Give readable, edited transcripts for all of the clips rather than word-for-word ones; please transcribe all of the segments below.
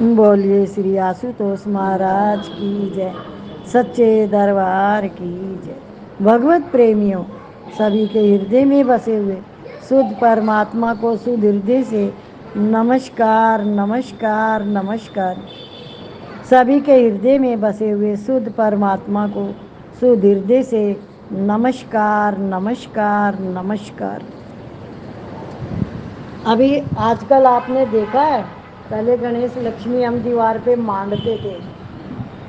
बोलिए श्री आशुतोष महाराज की जय, सच्चे दरबार की जय। भगवत प्रेमियों, सभी के हृदय में बसे हुए शुद्ध परमात्मा को शुद्ध हृदय से नमस्कार नमस्कार नमस्कार। सभी के हृदय में बसे हुए शुद्ध परमात्मा को शुद्ध हृदय से नमस्कार नमस्कार नमस्कार। अभी आजकल आपने देखा है, पहले गणेश लक्ष्मी हम दीवार पे मांडते थे,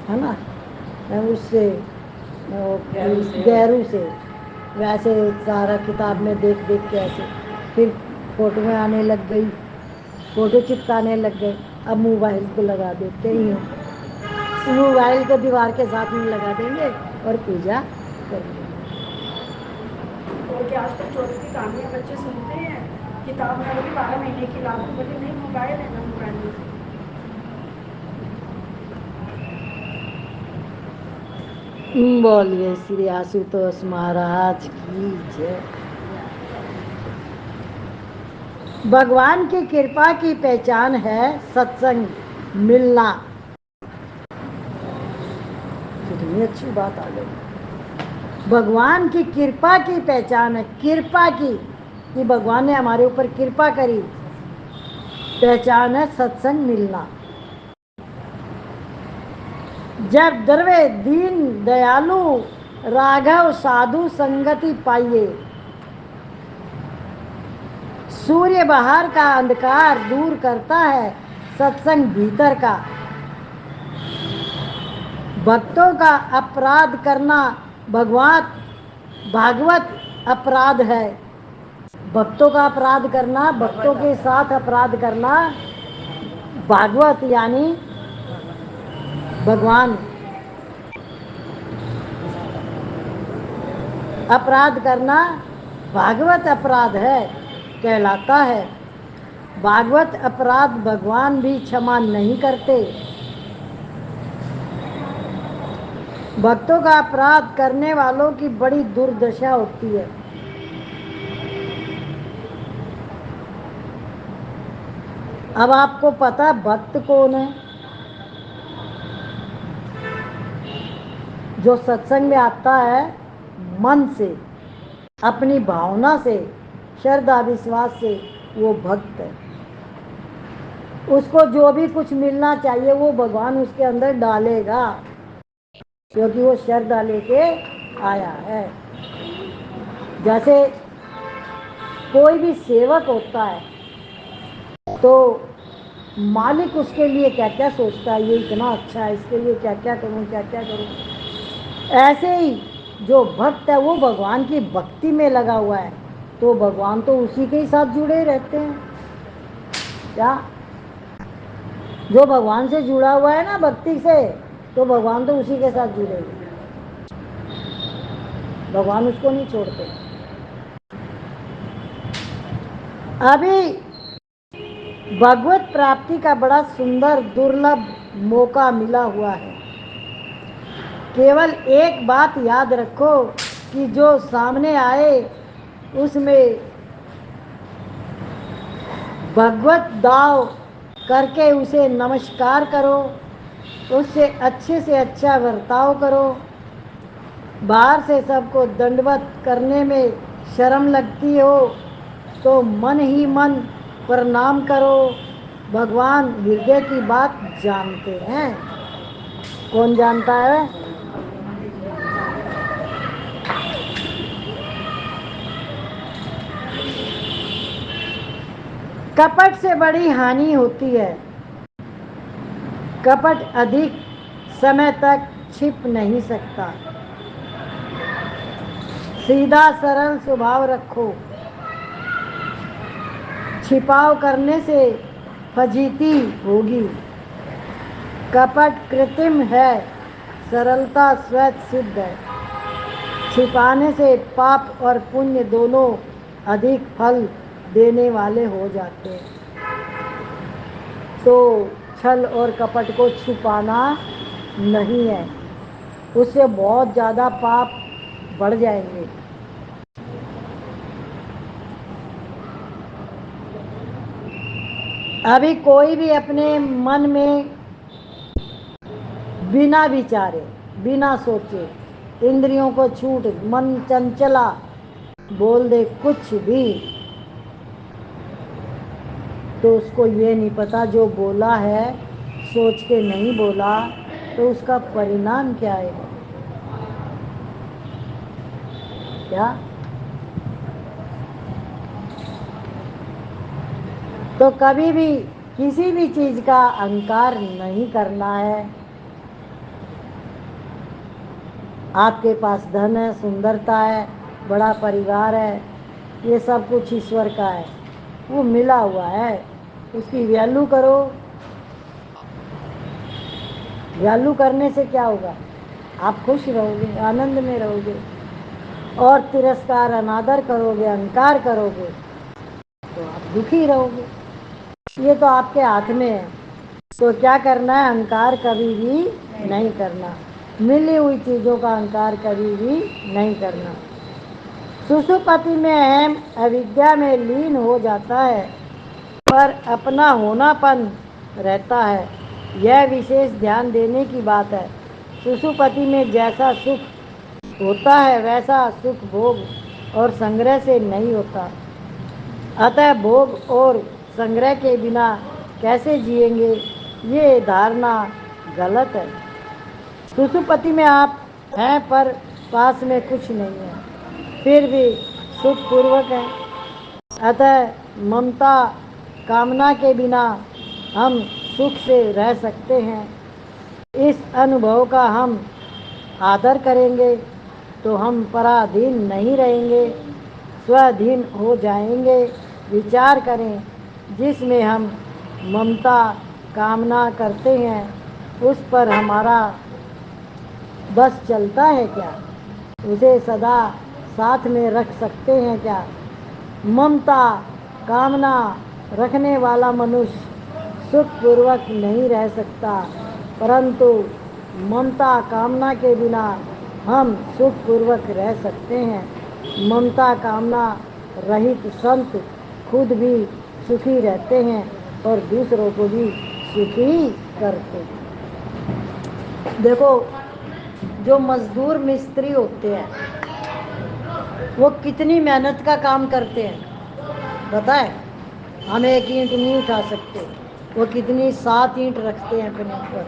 है ना, उससे गैरू से, वैसे सारा किताब में देख देख के ऐसे, फिर फोटो में आने लग गई, फोटो चिपकाने लग गए। अब मोबाइल को लगा देते ही हैं, मोबाइल को दीवार के साथ में लगा देंगे और पूजा कर लेंगे। और आजकल चोरी की कहानियाँ बच्चे सुनते हैं, किताब में बोली 12 महीने की लाभ, बोले नहीं मोबाइल है ना, मोबाइल में बोलिए श्री आशुतोष महाराज की जय। भगवान की कृपा की पहचान है सत्संग मिलना। कितनी अच्छी बात आ गई। भगवान की कृपा की पहचान है, कृपा की, कि भगवान ने हमारे ऊपर कृपा करी, पहचान है सत्संग मिलना। जब द्रवे दीन दयालु राघव साधु संगति पाइए, सूर्य बाहर का अंधकार दूर करता है सत्संग भीतर का। भक्तों का अपराध करना भागवत अपराध है। भक्तों का अपराध करना, भक्तों के साथ अपराध करना भागवत यानी भगवान, अपराध करना भागवत अपराध है कहलाता है। भागवत अपराध भगवान भी क्षमा नहीं करते। भक्तों का अपराध करने वालों की बड़ी दुर्दशा होती है। अब आपको पता भक्त कौन है? जो सत्संग में आता है मन से, अपनी भावना से, श्रद्धा विश्वास से, वो भक्त है। उसको जो भी कुछ मिलना चाहिए वो भगवान उसके अंदर डालेगा, क्योंकि वो श्रद्धा लेके आया है। जैसे कोई भी सेवक होता है तो मालिक उसके लिए क्या क्या सोचता है, ये इतना अच्छा है, इसके लिए क्या क्या करूं, क्या क्या करूं। ऐसे ही जो भक्त है वो भगवान की भक्ति में लगा हुआ है, तो भगवान तो उसी के ही साथ जुड़े रहते हैं। क्या जो भगवान से जुड़ा हुआ है ना भक्ति से, तो भगवान तो उसी के साथ जुड़े हुए, भगवान उसको नहीं छोड़ते। अभी भगवत प्राप्ति का बड़ा सुंदर दुर्लभ मौका मिला हुआ है। केवल एक बात याद रखो कि जो सामने आए उसमें भगवत दाव करके उसे नमस्कार करो, उससे अच्छे से अच्छा बर्ताव करो। बाहर से सबको दंडवत करने में शर्म लगती हो तो मन ही मन प्रणाम करो। भगवान हृदय की बात जानते हैं। कौन जानता है? कपट से बड़ी हानि होती है। कपट अधिक समय तक छिप नहीं सकता। सीधा सरल स्वभाव रखो। छिपाव करने से फजीती होगी। कपट कृत्रिम है, सरलता स्वयं सिद्ध है। छिपाने से पाप और पुण्य दोनों अधिक फल देने वाले हो जाते हैं। तो छल और कपट को छुपाना नहीं है, उससे बहुत ज़्यादा पाप बढ़ जाएंगे। अभी कोई भी अपने मन में बिना विचारे, बिना सोचे, इंद्रियों को छूट, मन चंचला बोल दे कुछ भी, तो उसको ये नहीं पता जो बोला है सोच के नहीं बोला तो उसका परिणाम क्या आएगा। क्या? तो कभी भी किसी भी चीज का अहंकार नहीं करना है। आपके पास धन है, सुंदरता है, बड़ा परिवार है, ये सब कुछ ईश्वर का है, वो मिला हुआ है, उसकी वैल्यू करो। वैल्यू करने से क्या होगा? आप खुश रहोगे, आनंद में रहोगे। और तिरस्कार, अनादर करोगे, अहंकार करोगे तो आप दुखी रहोगे। ये तो आपके हाथ में है। तो क्या करना है? अहंकार कभी भी नहीं करना, मिली हुई चीजों का अहंकार कभी भी नहीं करना। सुषुप्ति में अहम अविद्या में लीन हो जाता है, पर अपना होनापन रहता है। यह विशेष ध्यान देने की बात है। सुषुप्ति में जैसा सुख होता है वैसा सुख भोग और संग्रह से नहीं होता। अतः भोग और संग्रह के बिना कैसे जिएंगे, ये धारणा गलत है। सुषुप्ति में आप हैं पर पास में कुछ नहीं है, फिर भी सुखपूर्वक है। अतः ममता कामना के बिना हम सुख से रह सकते हैं। इस अनुभव का हम आदर करेंगे तो हम पराधीन नहीं रहेंगे, स्वाधीन हो जाएंगे। विचार करें, जिसमें हम ममता कामना करते हैं उस पर हमारा बस चलता है क्या? उसे सदा साथ में रख सकते हैं क्या? ममता कामना रखने वाला मनुष्य सुखपूर्वक नहीं रह सकता, परंतु ममता कामना के बिना हम सुखपूर्वक रह सकते हैं। ममता कामना रहित संत खुद भी सुखी रहते हैं और दूसरों को भी सुखी करते हैं। देखो, जो मजदूर मिस्त्री होते हैं वो कितनी मेहनत का काम करते हैं, पता है? हम एक ईंट नहीं उठा सकते, वो कितनी 7 ईंट रखते हैं अपने ऊपर,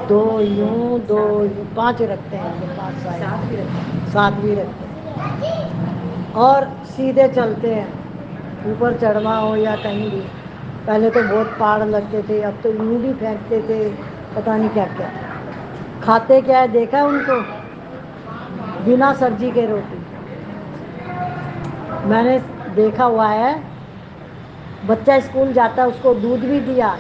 2 यूं 2 यूं 5 रखते हैं, 5 7 भी रखते हैं और सीधे चलते हैं। ऊपर चढ़वा हो या कहीं भी, पहले तो बहुत पाड़ लगते थे, अब तो यूं भी फेंकते थे, पता नहीं क्या क्या। खाते क्या है देखा उनको? बिना सब्जी के रोटी। मैंने देखा हुआ है, बच्चा स्कूल जाता है उसको दूध भी दिया,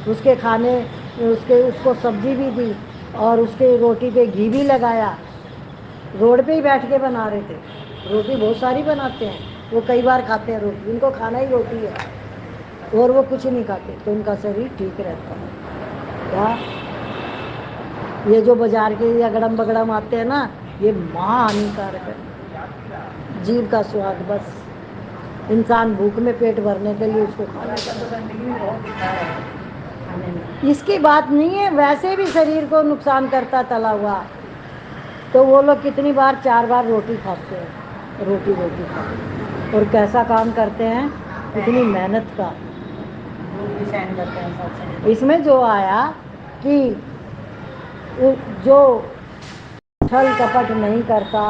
उसके खाने उसको सब्जी भी दी और उसके रोटी पे घी भी लगाया। रोड पे ही बैठ के बना रहे थे। रोटी बहुत सारी बनाते हैं, वो कई बार खाते हैं रोटी, उनको खाना ही रोटी है और वो कुछ नहीं खाते, तो उनका शरीर ठीक रहता है। क्या ये जो बाजार के अगड़म बगड़म आते हैं ना, ये महा हानिकारक है। जीभ का स्वाद, बस इंसान भूख में पेट भरने के लिए उसको खाना है। इसकी बात नहीं है, वैसे भी शरीर को नुकसान करता तला हुआ। तो वो लोग कितनी बार 4 बार रोटी खाते हैं, रोटी खाते हैं और कैसा काम करते हैं, कितनी मेहनत का। इसमें जो आया कि जो छल कपट नहीं करता,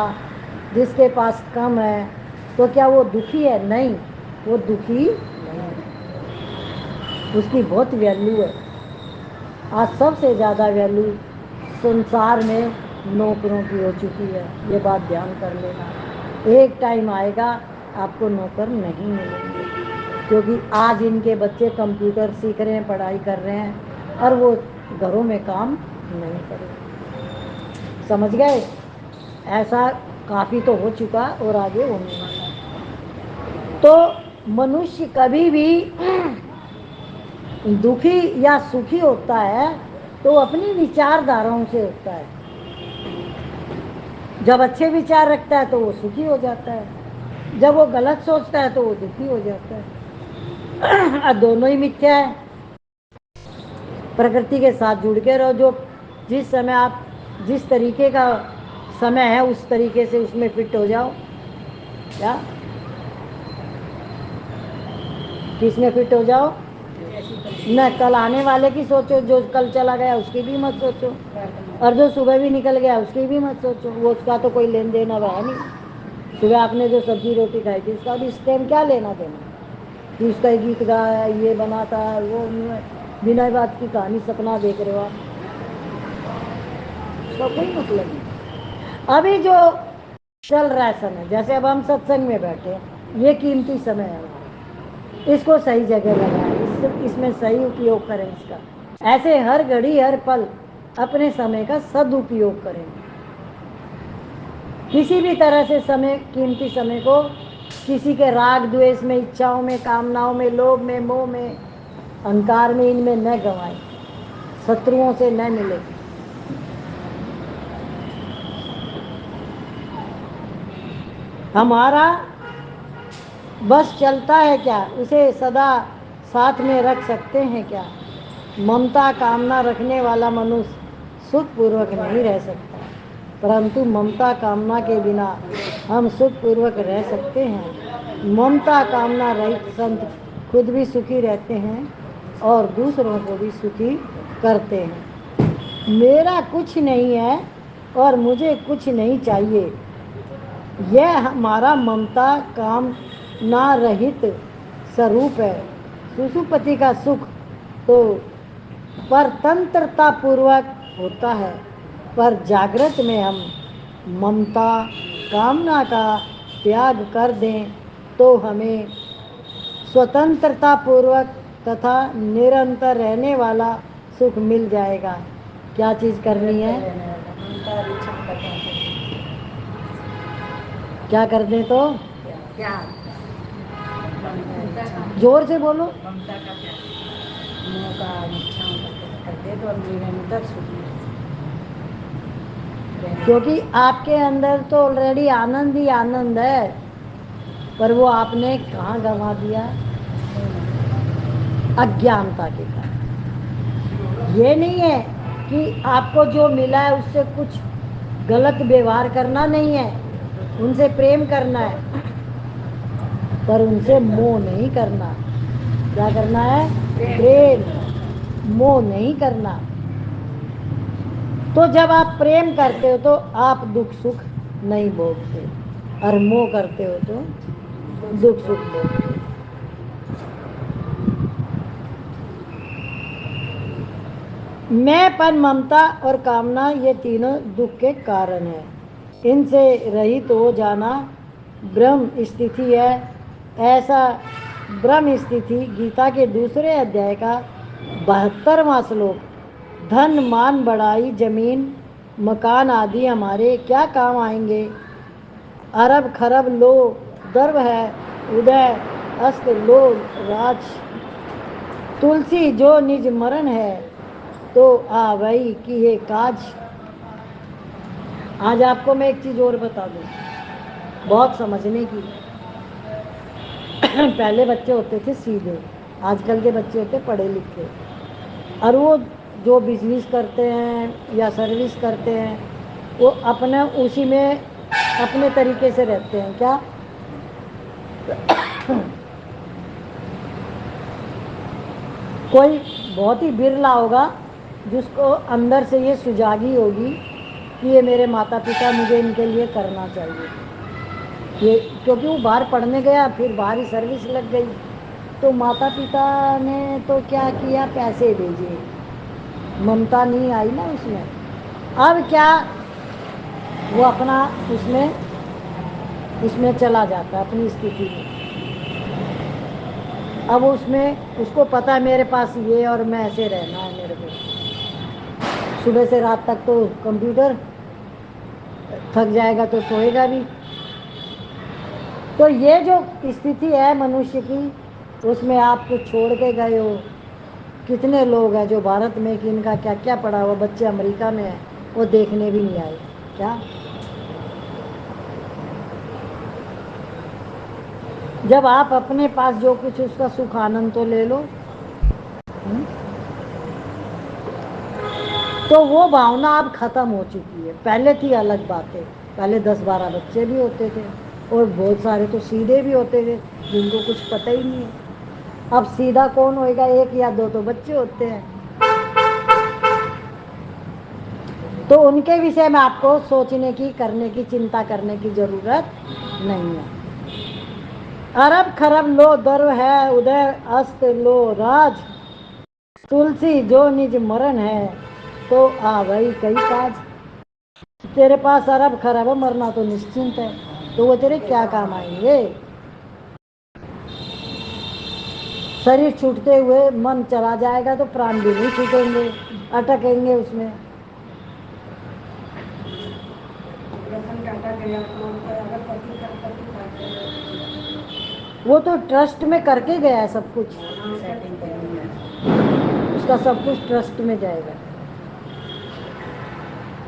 जिसके पास कम है, तो क्या वो दुखी है? नहीं, वो दुखी नहीं है, उसकी बहुत वैल्यू है। आज सबसे ज़्यादा वैल्यू संसार में नौकरों की हो चुकी है, ये बात ध्यान कर लेना। एक टाइम आएगा आपको नौकर नहीं मिलेंगे, क्योंकि आज इनके बच्चे कंप्यूटर सीख रहे हैं, पढ़ाई कर रहे हैं और वो घरों में काम नहीं करेंगे। समझ गए? ऐसा काफ़ी तो हो चुका और आगे होने वाला। तो मनुष्य कभी भी दुखी या सुखी होता है तो अपनी विचारधाराओं से होता है। जब अच्छे विचार रखता है तो वो सुखी हो जाता है, जब वो गलत सोचता है तो वो दुखी हो जाता है। और दोनों ही मिथ्या है। प्रकृति के साथ जुड़ के रहो। जो जिस समय आप जिस तरीके का समय है उस तरीके से उसमें फिट हो जाओ। क्या किसमें फिट हो जाओ? न कल आने वाले की सोचो, जो कल चला गया उसकी भी मत सोचो, और जो सुबह भी निकल गया उसकी भी मत सोचो। वो उसका तो कोई लेन देन अब है नहीं। सुबह आपने जो सब्जी रोटी खाई थी उसका भी इस टाइम क्या लेना देना कि उसका गीत गाया, ये बनाता है, वो बिना बात की कहानी सपना देख रहे हो आप, उसका कोई मतलब नहीं। अभी जो चल रहा है समय, जैसे अब हम सत्संग में बैठे हैं, ये कीमती समय है हमारा, इसको सही जगह लगाएं, इसमें सही उपयोग करें इसका। ऐसे हर घड़ी हर पल अपने समय का सदुपयोग करें। किसी भी तरह से समय, कीमती समय को किसी के राग द्वेष में, इच्छाओं में, कामनाओं में, लोभ में, मोह में, अहंकार में, इनमें न गंवाएं। शत्रुओं से न मिले। हमारा बस चलता है क्या? उसे सदा साथ में रख सकते हैं क्या? ममता कामना रखने वाला मनुष्य सुखपूर्वक नहीं रह सकता, परंतु ममता कामना के बिना हम सुखपूर्वक रह सकते हैं। ममता कामना रहित संत खुद भी सुखी रहते हैं और दूसरों को भी सुखी करते हैं। मेरा कुछ नहीं है और मुझे कुछ नहीं चाहिए, यह हमारा ममता कामना रहित स्वरूप है। सुषुप्ति का सुख तो परतंत्रता पूर्वक होता है, पर जागृत में हम ममता कामना का त्याग कर दें तो हमें स्वतंत्रता पूर्वक तथा निरंतर रहने वाला सुख मिल जाएगा। क्या चीज करनी है? क्या कर दें तो? जोर से बोलो। ममता का प्यार, मोह का इच्छाओं का कर दे तो निरंतर सुखी रहे। क्योंकि आपके अंदर तो ऑलरेडी आनंद ही आनंद है, पर वो आपने कहाँ गंवा दिया? अज्ञानता के कारण। ये नहीं है कि आपको जो मिला है उससे कुछ गलत व्यवहार करना नहीं है, उनसे प्रेम करना है, पर उनसे मोह नहीं करना। क्या करना है? प्रेम, मोह नहीं करना। तो जब आप प्रेम करते हो तो आप दुख सुख नहीं भोगते, और मोह करते हो तो दुख सुख भोगते। मैंपन, ममता और कामना, ये तीनों दुख के कारण है। इनसे रहित हो जाना ब्रह्म स्थिति है। ऐसा ब्रह्म स्थिति गीता के दूसरे अध्याय का 72वां श्लोक, धन मान बढ़ाई जमीन मकान आदि हमारे क्या काम आएंगे? अरब खरब लो गर्व है उदय अस्त लो राज, तुलसी जो निज मरण है तो आ वही की है काज। आज आपको मैं एक चीज और बता दूं, बहुत समझने की। पहले बच्चे होते थे सीधे, आजकल के बच्चे होते पढ़े लिखे, और वो जो बिजनेस करते हैं या सर्विस करते हैं वो अपने उसी में अपने तरीके से रहते हैं। क्या? कोई बहुत ही बिरला होगा जिसको अंदर से ये सुजागी होगी कि ये मेरे माता पिता, मुझे इनके लिए करना चाहिए। ये क्योंकि वो बाहर पढ़ने गया, फिर बाहर ही सर्विस लग गई, तो माता पिता ने तो क्या किया, पैसे भेजे, ममता नहीं आई ना उसमें। अब क्या, वो अपना उसमें चला जाता है अपनी स्थिति में। अब उसमें उसको पता है मेरे पास ये और मैं ऐसे रहना है मेरे को, सुबह से रात तक तो कंप्यूटर, थक जाएगा तो सोएगा भी। तो ये जो स्थिति है मनुष्य की, उसमें आप कुछ छोड़ के गए हो। कितने लोग हैं जो भारत में कि इनका क्या क्या पड़ा हुआ, बच्चे अमेरिका में हैं, वो देखने भी नहीं आए। क्या जब आप अपने पास जो कुछ उसका सुख आनंद तो ले लो। तो वो भावना अब खत्म हो चुकी है। पहले थी अलग बातें, पहले 10-12 बच्चे भी होते थे और बहुत सारे तो सीधे भी होते थे जिनको कुछ पता ही नहीं है। अब सीधा कौन होएगा, 1 या 2 तो बच्चे होते हैं। तो उनके विषय में आपको सोचने की, करने की, चिंता करने की जरूरत नहीं है। अरब खरब लो दर्व है उदय अस्त लो राज, तुलसी जो निज मरण है तो आ गई कई काज। तेरे पास अरब खरब है, मरना तो निश्चिंत है, तो वो तेरे क्या काम आएंगे। शरीर छूटते हुए मन चला जाएगा तो प्राण भी नहीं छूटेंगे, अटकेंगे उसमें। रतन टाटा गया तो उनका अगर पति का पति था वो तो ट्रस्ट में करके गया है सब कुछ, उसका सब कुछ ट्रस्ट में जाएगा।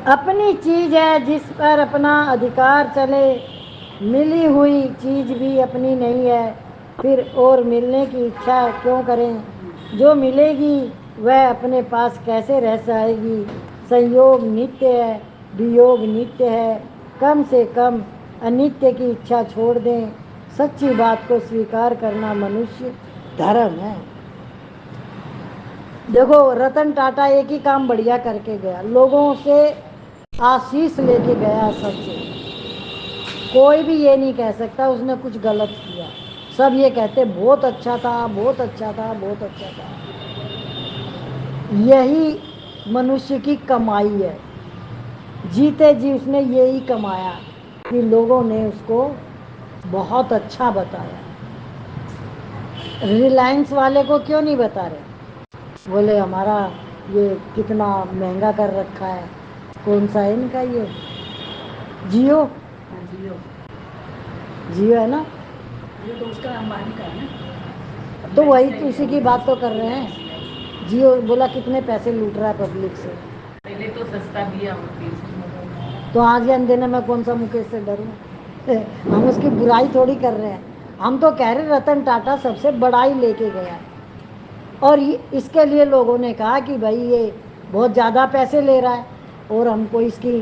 अपनी चीज है जिस पर अपना अधिकार चले, मिली हुई चीज भी अपनी नहीं है, फिर और मिलने की इच्छा क्यों करें। जो मिलेगी वह अपने पास कैसे रह जाएगी। संयोग नित्य है, वियोग नित्य है, कम से कम अनित्य की इच्छा छोड़ दें। सच्ची बात को स्वीकार करना मनुष्य धर्म है। देखो, रतन टाटा एक ही काम बढ़िया करके गया, लोगों से आशीष लेके गया सबसे। कोई भी ये नहीं कह सकता उसने कुछ गलत किया, सब ये कहते बहुत अच्छा था, बहुत अच्छा था, बहुत अच्छा था। यही मनुष्य की कमाई है। जीते जी उसने यही कमाया कि लोगों ने उसको बहुत अच्छा बताया। रिलायंस वाले को क्यों नहीं बता रहे, बोले हमारा ये कितना महंगा कर रखा है। कौन सा है इनका, ये जियो, जियो जियो है ना, ये तो उसका अंबानी का है ना। तो वही तो उसी की बात तो कर रहे हैं। जियो बोला कितने पैसे लूट रहा है पब्लिक से, पहले तो सस्ता दिया तो आज के अंधेरे में कौन सा मुकेश से डरूं। हम उसकी बुराई थोड़ी कर रहे हैं, हम तो कह रहे रतन टाटा सबसे बड़ा ही लेके गया है। और इसके लिए लोगों ने कहा कि भाई ये बहुत ज़्यादा पैसे ले रहा है, और हमको इसकी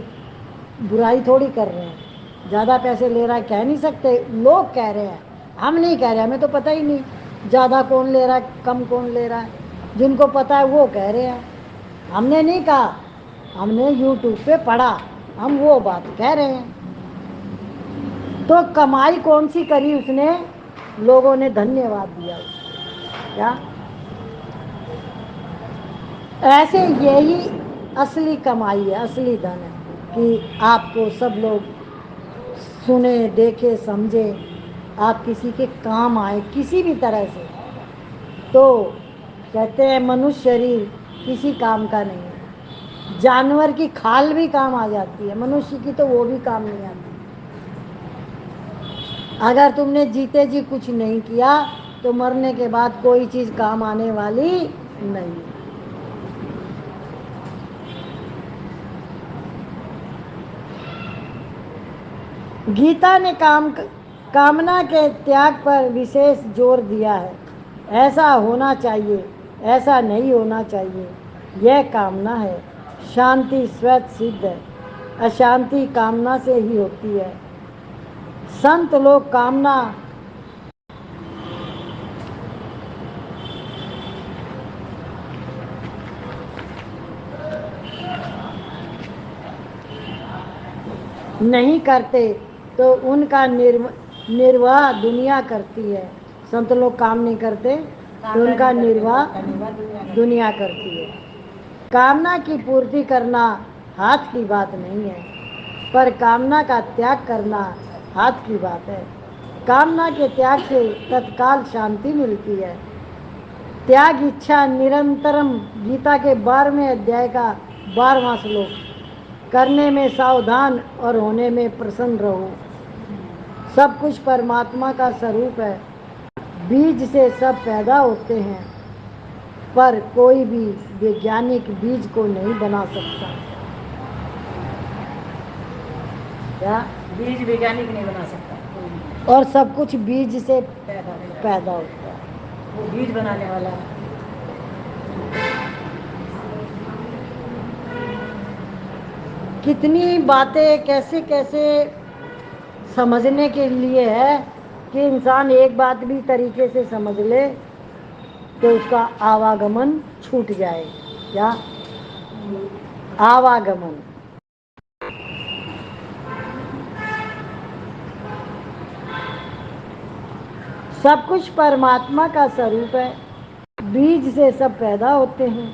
बुराई थोड़ी कर रहे हैं। ज़्यादा पैसे ले रहा है कह नहीं सकते, लोग कह रहे हैं, हम नहीं कह रहे, हमें तो पता ही नहीं ज़्यादा कौन ले रहा है कम कौन ले रहा है। जिनको पता है वो कह रहे हैं, हमने नहीं कहा, हमने यूट्यूब पे पढ़ा, हम वो बात कह रहे हैं। तो कमाई कौन सी करी उसने, लोगों ने धन्यवाद दिया उसको। क्या ऐसे यही असली कमाई है, असली धन है कि आपको सब लोग सुने, देखे, समझे, आप किसी के काम आए किसी भी तरह से। तो कहते हैं मनुष्य शरीर किसी काम का नहीं है। जानवर की खाल भी काम आ जाती है, मनुष्य की तो वो भी काम नहीं आती। अगर तुमने जीते जी कुछ नहीं किया तो मरने के बाद कोई चीज काम आने वाली नहीं है। गीता ने कामना के त्याग पर विशेष जोर दिया है। ऐसा होना चाहिए, ऐसा नहीं होना चाहिए, यह कामना है। शांति स्वतः सिद्ध है, अशांति कामना से ही होती है। संत लोग कामना नहीं करते तो उनका निर्वाह दुनिया करती है। संत लोग काम नहीं करते तो उनका निर्वाह दुनिया करती है। कामना की पूर्ति करना हाथ की बात नहीं है, पर कामना का त्याग करना हाथ की बात है। कामना के त्याग से तत्काल शांति मिलती है। त्याग इच्छा निरंतरम, गीता के 12वें अध्याय का 12वां श्लोक। करने में सावधान और होने में प्रसन्न रहो। सब कुछ परमात्मा का स्वरूप है। बीज से सब पैदा होते हैं, पर कोई भी वैज्ञानिक बीज को नहीं बना सकता। क्या बीज वैज्ञानिक नहीं बना सकता। और सब कुछ बीज से पैदा होता पैदा होता है। है। वो बीज बनाने वाला है। कितनी बातें कैसे कैसे समझने के लिए है कि इंसान एक बात भी तरीके से समझ ले तो उसका आवागमन छूट जाए। क्या? आवागमन। सब कुछ परमात्मा का स्वरूप है। बीज से सब पैदा होते हैं,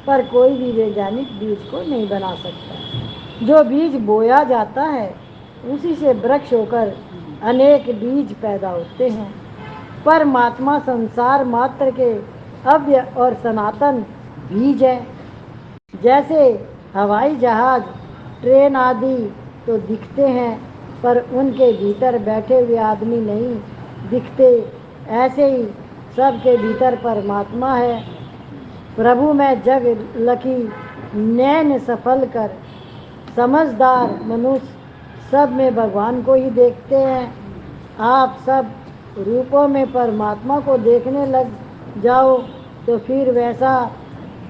पर कोई भी वैज्ञानिक बीज को नहीं बना सकता। जो बीज बोया जाता है उसी से वृक्ष होकर अनेक बीज पैदा होते हैं। परमात्मा संसार मात्र के अव्यय और सनातन बीज है। जैसे हवाई जहाज, ट्रेन आदि तो दिखते हैं, पर उनके भीतर बैठे हुए आदमी नहीं दिखते। ऐसे ही सबके भीतर परमात्मा है। प्रभु में जग लखी नैन सफल कर, समझदार मनुष्य सब में भगवान को ही देखते हैं। आप सब रूपों में परमात्मा को देखने लग जाओ तो फिर वैसा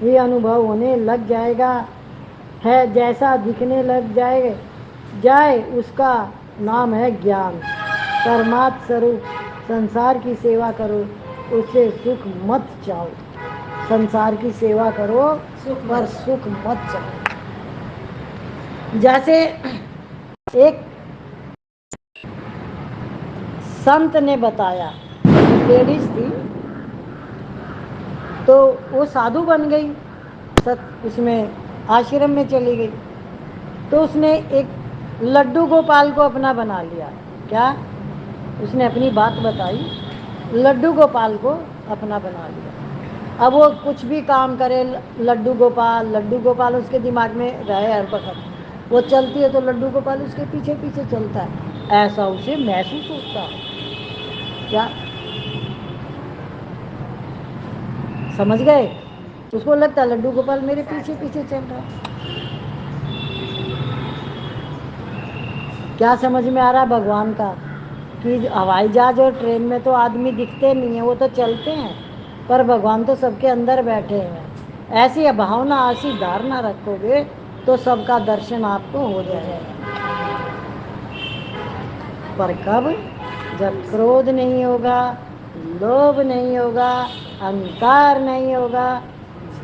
ही अनुभव होने लग जाएगा है जैसा दिखने लग जाए उसका नाम है ज्ञान। परमात्म स्वरूप संसार की सेवा करो, उससे सुख मत चाहो। संसार की सेवा करो पर सुख मत चाहो। जैसे एक संत ने बताया, लेडीज थी तो वो साधु बन गई, उसमें आश्रम में चली गई। तो उसने एक लड्डू गोपाल को अपना बना लिया। क्या? उसने अपनी बात बताई, लड्डू गोपाल को अपना बना लिया। अब वो कुछ भी काम करे, लड्डू गोपाल उसके दिमाग में रहे हर वक्त। वो चलती है तो लड्डू गोपाल उसके पीछे पीछे चलता है, ऐसा उसे महसूस होता है। क्या समझ गए? उसको लगता है लड्डू गोपाल मेरे पीछे पीछे चल रहा है। क्या समझ में आ रहा है भगवान का कि हवाई जहाज और ट्रेन में तो आदमी दिखते नहीं है, वो तो चलते हैं, पर भगवान तो सबके अंदर बैठे हैं। ऐसी भावना, ऐसी धारणा रखोगे तो सबका दर्शन आपको हो जाएगा। पर कब? जब क्रोध नहीं होगा, लोभ नहीं होगा, अहंकार नहीं होगा,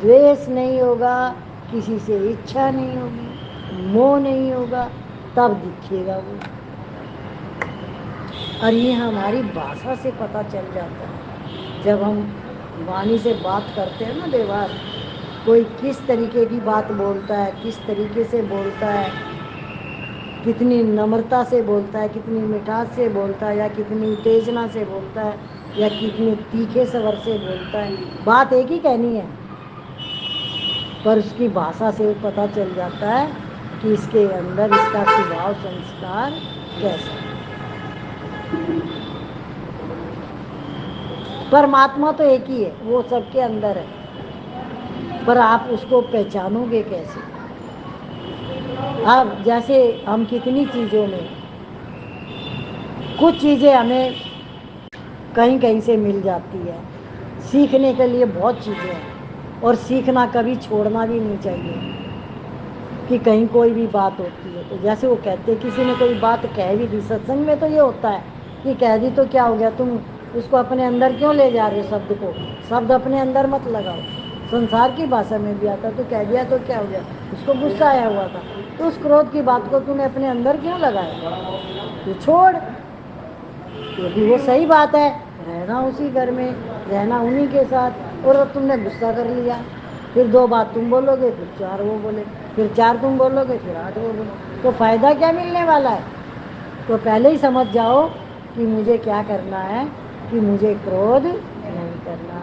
द्वेष नहीं होगा, किसी से इच्छा नहीं होगी, मोह नहीं होगा, तब दिखेगा वो। और ये हमारी भाषा से पता चल जाता है। जब हम वाणी से बात करते हैं ना, व्यवहार, कोई किस तरीके की बात बोलता है, किस तरीके से बोलता है, कितनी नम्रता से बोलता है, कितनी मिठास से बोलता है, या कितनी उत्तेजना से बोलता है, या कितने तीखे स्वर से बोलता है। बात एक ही कहनी है, पर उसकी भाषा से पता चल जाता है कि इसके अंदर इसका स्वभाव संस्कार कैसा है। परमात्मा तो एक ही है, वो सबके अंदर है, पर आप उसको पहचानोगे कैसे? अब जैसे हम कितनी चीज़ों में, कुछ चीज़ें हमें कहीं कहीं से मिल जाती है, सीखने के लिए बहुत चीज़ें हैं, और सीखना कभी छोड़ना भी नहीं चाहिए। कि कहीं कोई भी बात होती है तो जैसे वो कहते हैं, किसी ने कोई बात कह भी दी, सत्संग में तो ये होता है कि कह दी तो क्या हो गया, तुम उसको अपने अंदर क्यों ले जा रहे हो? शब्द को, शब्द अपने अंदर मत लगाओ। संसार की भाषा में भी आता तो कह दिया तो क्या हो गया, उसको गुस्सा आया हुआ था, तो उस क्रोध की बात को तूने अपने अंदर क्यों लगाया? तो छोड़, क्योंकि वो सही बात है, रहना उसी घर में, रहना उन्हीं के साथ। और अब तुमने गुस्सा कर लिया, फिर 2 बात तुम बोलोगे, फिर 4 वो बोले, फिर 4 तुम बोलोगे, फिर 8 वो बोले, तो फायदा क्या मिलने वाला है? तो पहले ही समझ जाओ कि मुझे क्या करना है, कि मुझे क्रोध नहीं करना,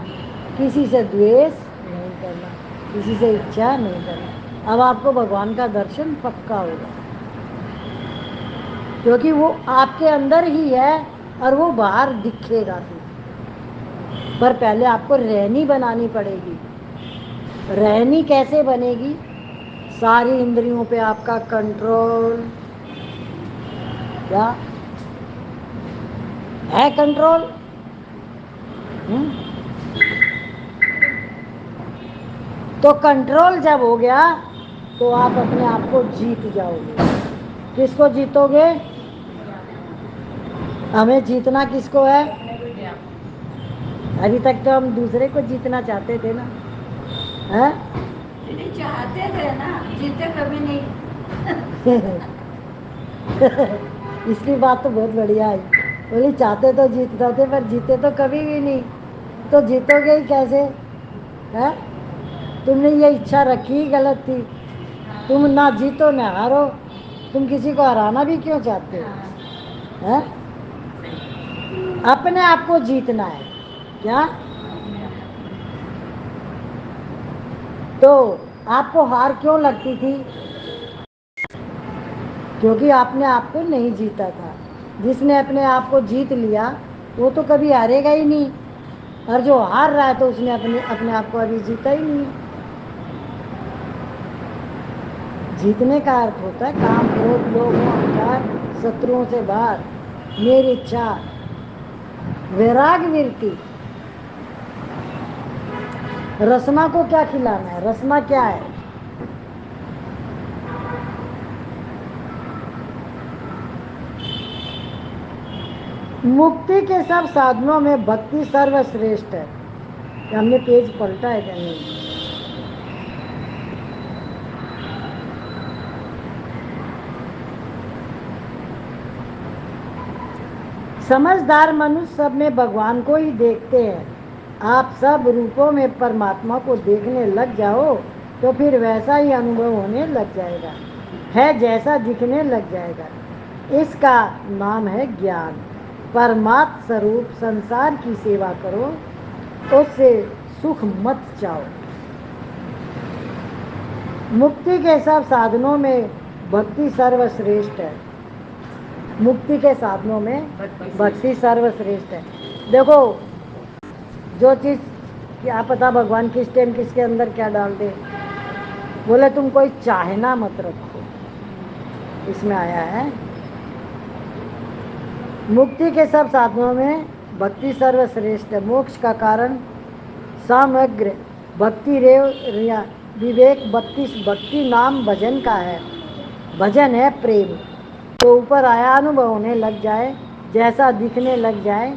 किसी से द्वेष नहीं करना, किसी से इच्छा नहीं करना। अब आपको भगवान का दर्शन पक्का होगा, क्योंकि वो आपके अंदर ही है और वो बाहर दिखेगा भी। पर पहले आपको रहनी बनानी पड़ेगी। रहनी कैसे बनेगी? सारी इंद्रियों पे आपका कंट्रोल। क्या? है कंट्रोल। तो कंट्रोल जब हो गया तो आप अपने आप को जीत जाओगे। किसको जीतोगे? हमें जीतना किसको है? अभी तक तो हम दूसरे को जीतना चाहते थे ना, हैं? नहीं चाहते थे ना, जीते कभी नहीं। इसकी बात तो बहुत बढ़िया है। बोली चाहते तो जीतते थे पर जीते तो कभी भी नहीं। तो जीतोगे ही कैसे? है? तुमने ये इच्छा रखी ही गलत थी। तुम ना जीतो ना हारो, तुम किसी को हराना भी क्यों चाहते हो? है? अपने आप को जीतना है क्या? तो आपको हार क्यों लगती थी? क्योंकि आपने आपको नहीं जीता था। जिसने अपने आप को जीत लिया वो तो कभी हारेगा ही नहीं, और जो हार रहा है तो उसने अपने अपने आप को अभी जीता ही नहीं है। जीतने का अर्थ होता है काम क्रोध लोभ मोह अहंकार शत्रुओं से बाहर, मेरी इच्छा, वैराग वृत्ति। रसना को क्या खिलाना है? रसना क्या है? मुक्ति के सब साधनों में भक्ति सर्वश्रेष्ठ है। हमने पेज पलटा है क्या? नहीं। समझदार मनुष्य सब में भगवान को ही देखते हैं। आप सब रूपों में परमात्मा को देखने लग जाओ तो फिर वैसा ही अनुभव होने लग जाएगा, है जैसा दिखने लग जाएगा। इसका नाम है ज्ञान। परमात्म स्वरूप संसार की सेवा करो, उससे सुख मत चाहो। मुक्ति के सब साधनों में भक्ति सर्वश्रेष्ठ है। मुक्ति के साधनों में भक्ति सर्वश्रेष्ठ है। देखो, जो चीज़ क्या पता भगवान किस टाइम किसके अंदर क्या डाल दे। बोले तुम कोई चाहना मत रखो, इसमें आया है। मुक्ति के सब साधनों में भक्ति सर्वश्रेष्ठ है। मोक्ष का कारण समग्र भक्ति रेव रिया विवेक 32 भक्ति नाम भजन का है। भजन है प्रेम। तो ऊपर आया अनुभव होने लग जाए, जैसा दिखने लग जाए,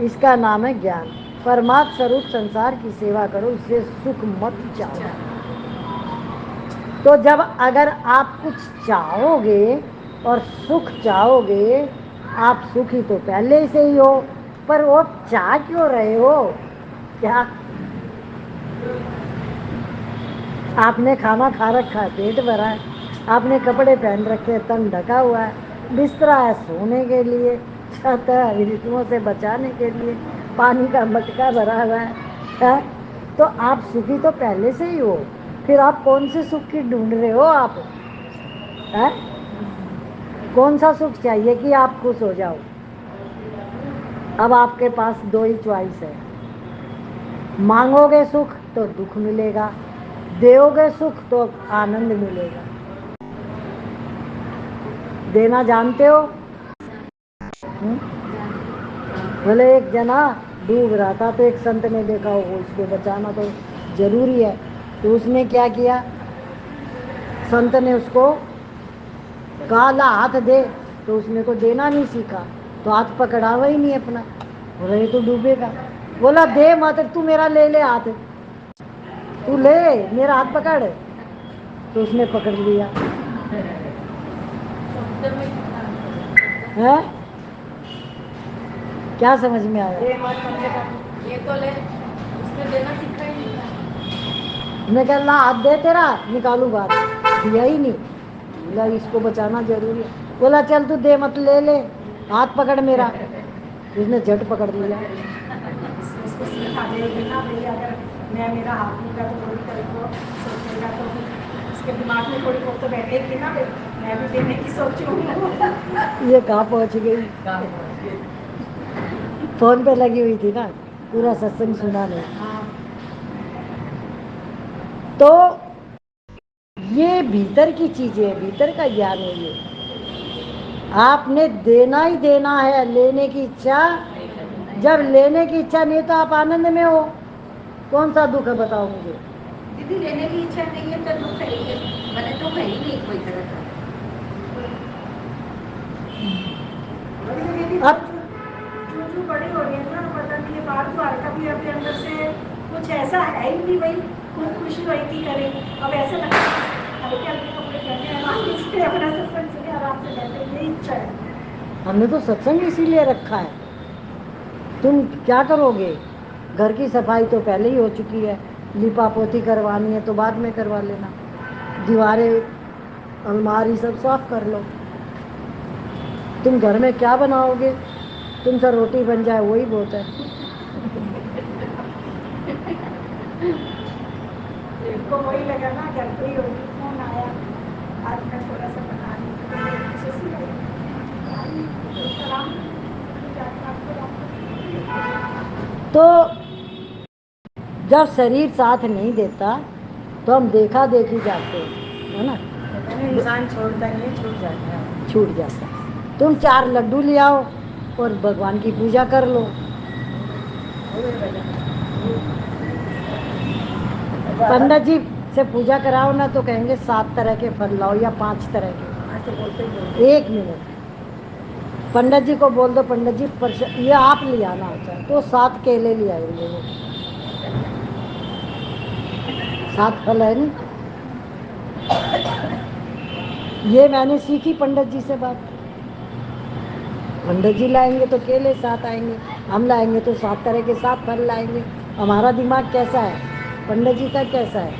इसका नाम है ज्ञान। परमात्म स्वरूप संसार की सेवा करो, इससे सुख मत चाहो। तो जब अगर आप कुछ चाहोगे और सुख चाहोगे, आप सुखी तो पहले से ही हो, पर वो चाह क्यों रहे हो? क्या आपने खाना खा रखा है, पेट भरा है, आपने कपड़े पहन रखे, तन ढका हुआ है, बिस्तरा है सोने के लिए, छत है ऋतुओं से बचाने के लिए, पानी का मटका भरा हुआ है? तो आप सुखी तो पहले से ही हो, फिर आप कौन से सुख की ढूंढ रहे हो? आप है? कौन सा सुख चाहिए कि आप खुश हो जाओ? अब आपके पास दो ही चॉइस है, मांगोगे सुख तो दुख मिलेगा, दोगे सुख तो आनंद मिलेगा। देना जानते हो? बोले एक जना डूब रहा था तो एक संत ने देखा हो, उसको बचाना तो जरूरी है। तो उसने क्या किया? संत ने उसको कहा ला हाथ दे, तो उसने को देना नहीं सीखा, तो हाथ पकड़ावा ही नहीं अपना। बोला ये तो डूबेगा। बोला दे मत, तू मेरा ले ले हाथ, तू ले मेरा हाथ पकड़। तो उसने पकड़ लिया है। क्या समझ में आया? ये तो ले, उसने देना सीखा ही नहीं था। मैं कह ला हाथ दे तेरा निकालू बात, दिया ही नहीं। बोला इसको बचाना जरूरी है। बोला चल तू दे मत, ले ले हाथ पकड़ मेरा। उसने झट पकड़ लिया। उसको सिखा देगी ना भैया, अगर मैं मेरा हाथ लूँगा तो थोड़ी कल को सोचेगा, तो उसके दिमाग में थोड़ी बहुत तो बैठेगी ना, मैं भी देने की सोचूंगी। ये कहाँ पहुँच गई? फोन पे लगी हुई थी ना, पूरा सत्संग सुना नहीं। तो ये भीतर की चीजें है, भीतर का ज्ञान है ये। आपने देना ही देना है, लेने की इच्छा जब लेने की इच्छा नहीं है तो आप आनंद में हो, कौन सा दुख है बताओ मुझे। दीदी लेने की इच्छा नहीं है तो दुख है ही है, मैंने तो है ही नहीं कोई तरह का। दीदी अब जो बड़ी हो रही है ना, पता नहीं ये बात द्वारका भी अपने अंदर से कुछ ऐसा है ही नहीं भाई, खूब खुशी हुई थी करे। अब ऐसे लगता है हल्के हल्के कपड़े पहने आराम से अपना सत्संग सुने आराम से बैठे, ये इच्छा है। हमने तो सत्संग इसीलिए रखा है। तुम क्या करोगे, घर की सफाई तो पहले ही हो चुकी है, लिपा पोती करवानी है तो बाद में करवा लेना, दीवारें अलमारी सब साफ कर लो। तुम घर में क्या बनाओगे, तुमसे रोटी बन जाए वही बहुत है। इनको वही लगा ना, घर पे ही होगी, फोन आया आज मैं थोड़ा सा बना रही हूँ, तो मेरी ससुर आई, सलाम तो जब शरीर साथ नहीं देता तो हम देखा देखी जाते हैं, है ना, इंसान छोड़ता नहीं, छूट जाता है। छूट जाता है। तुम 4 लड्डू ले आओ और भगवान की पूजा कर लो। पंडित जी से पूजा कराओ ना तो कहेंगे 7 तरह के फल लाओ या 5 तरह के। 1 मिनट पंडित जी को बोल दो, पंडित जी ये आप ले आना होता है, तो 7 केले ले आएंगे वो, 7 फल है नहीं। ये मैंने सीखी पंडित जी से बात। पंडित जी लाएंगे तो केले 7 आएंगे, हम लाएंगे तो 7 तरह के 7 फल लाएंगे। हमारा दिमाग कैसा है, पंडित जी का कैसा है,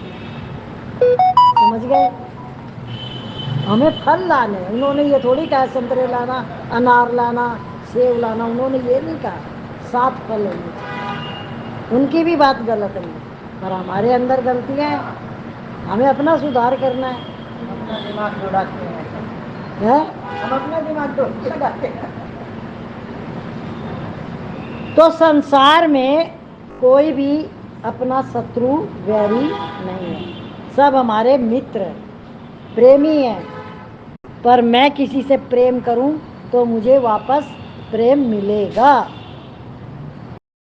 समझ गए। हमें फल लाने, उन्होंने ये थोड़ी कहा संतरे लाना, अनार लाना, सेब लाना, उन्होंने ये नहीं कहा 7 फल होने चाहिए। उनकी भी बात गलत नहीं, पर हमारे अंदर गलतियां हैं, हमें अपना सुधार करना है। अपना दिमाग दौड़ाते हैं, हम अपना दिमाग लगाते हैं। तो संसार में कोई भी अपना शत्रु वैरी नहीं है, सब हमारे मित्र हैं, प्रेमी हैं। पर मैं किसी से प्रेम करूं तो मुझे वापस प्रेम मिलेगा।